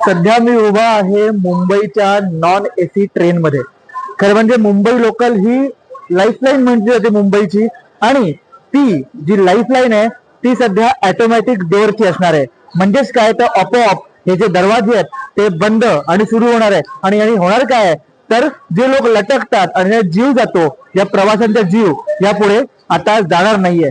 सध्या मी उभा आहे मुंबईच्या नॉन एसी ट्रेन मध्ये। खरं म्हणजे मुंबई लोकल ही लाईफलाईन म्हटली जाते मुंबईची, आणि ती जी लाईफलाईन आहे ती सध्या ऑटोमॅटिक डोअरची असणार आहे। म्हणजेच काय तर आपोआप हे जे दरवाजे आहेत ते बंद आणि सुरू होणार आहे। आणि होणार काय तर जे लोक लटकतात आणि जीव जातो, या प्रवाशांचा जीव यापुढे आता जाणार नाहीये।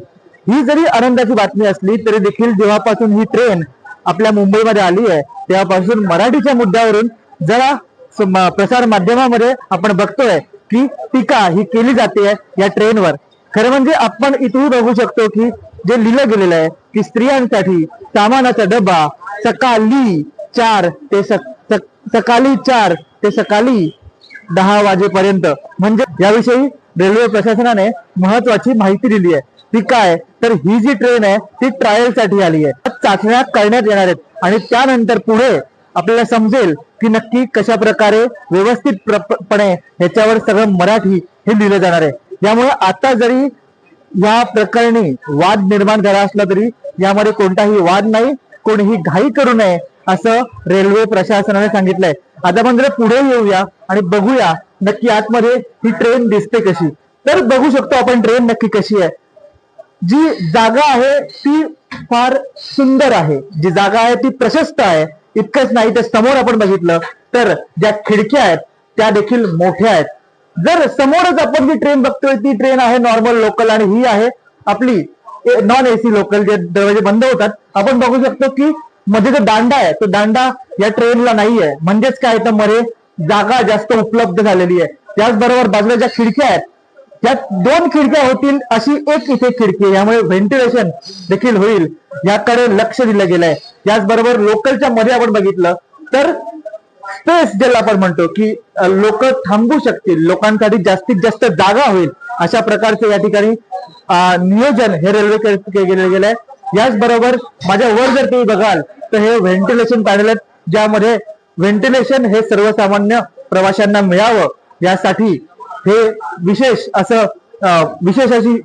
ही जरी आनंदाची बातमी असली तरी देखील जेव्हापासून ही ट्रेन आपल्या मुंबईमध्ये आली आहे तेव्हापासून मराठीच्या मुद्द्यावरून जरा प्रसार माध्यमामध्ये आपण बघतोय की टीका ही केली जाते या ट्रेनवर। खरं म्हणजे आपण इथून बघू शकतो की जे लिहिलं गेलेलं आहे की स्त्रियांसाठी सामानाचा डबा सकाळी 4 ते सकाळी 10 वाजेपर्यंत, म्हणजे याविषयी रेल्वे प्रशासनाने महत्वाची माहिती दिली आहे। ती काय तर ही जी ट्रेन आहे ती ट्रायल साठी आली आहे, चाचण्या करण्यात येणार आहेत आणि त्यानंतर पुढे आपल्याला समजेल की नक्की कशा प्रकारे व्यवस्थितपणे ह्याच्यावर सगळं मराठी हे लिहिलं जाणार आहे। यामुळे आता जरी या प्रकरणी वाद निर्माण झाला असला तरी यामध्ये कोणताही वाद नाही, कोणीही घाई करू नये असं रेल्वे प्रशासनाने सांगितलंय। आता आपण जरा पुढे येऊया आणि बघूया नक्की आतमध्ये ही ट्रेन दिसते कशी। तर बघू शकतो आपण ट्रेन नक्की कशी आहे। जी जागा आहे ती फार सुंदर आहे, जी जागा आहे ती प्रशस्त आहे। इतकंच नाही तर समोर आपण बघितलं तर ज्या खिडक्या आहेत त्या देखील मोठ्या आहेत। जर समोरच आपण जी ट्रेन बघतोय ती ट्रेन आहे नॉर्मल लोकल आणि ही आहे आपली नॉन एसी लोकल, जे दरवाजे बंद होतात। आपण बघू शकतो की मध्ये जो दांडा आहे तो दांडा या ट्रेनला नाहीये, म्हणजेच काय तर मध्ये जागा जास्त उपलब्ध झालेली आहे। त्याचबरोबर बाजूला ज्या खिडक्या आहेत त्यात 2 खिडक्या होतील अशी एक इथे खिडकी, यामुळे व्हेंटिलेशन देखील होईल याकडे लक्ष दिलं गेलंय। त्याचबरोबर लोकलच्या मध्ये आपण बघितलं तर स्पेस ज्याला आपण म्हणतो की लोक थांबू शकतील, लोकांसाठी जास्तीत जास्त जागा होईल अशा प्रकारचे या ठिकाणी नियोजन हे रेल्वे केले गेले आहे। याचबरोबर माझ्या वर जर तुम्ही बघाल तर हे व्हेंटिलेशन पॅनल आहेत, ज्यामध्ये व्हेंटिलेशन हे सर्वसामान्य प्रवाशांना मिळावं यासाठी हे विशेष अशी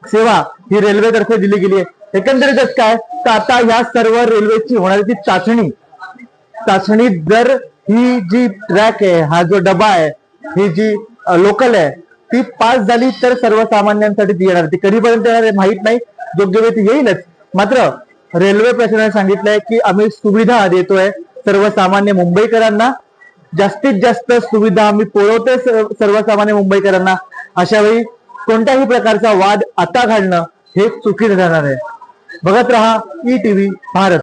सेवा ही रेल्वेतर्फे दिली गेली आहे। एकंदरीतच काय तर आता या सर्व रेल्वेची होणारी ती चाचणी जर ही जी ट्रॅक आहे, हा जो डबा आहे, ही जी लोकल आहे ती पास झाली तर सर्वसामान्यांसाठी ती येणार। ती कधीपर्यंत येणार माहित नाही, योग्य वेळ ती येईलच। मात्र रेल्वे प्रशासनाने सांगितलंय की आम्ही सुविधा देतोय सर्वसामान्य मुंबईकरांना, जास्तीत जास्त सुविधा आम्ही पुरवतोय सर्वसामान्य मुंबईकरांना। अशा वेळी कोणत्याही प्रकारचा वाद आता घालणं हे चुकीचं ठरणार आहे। बघत रहा ETV भारत।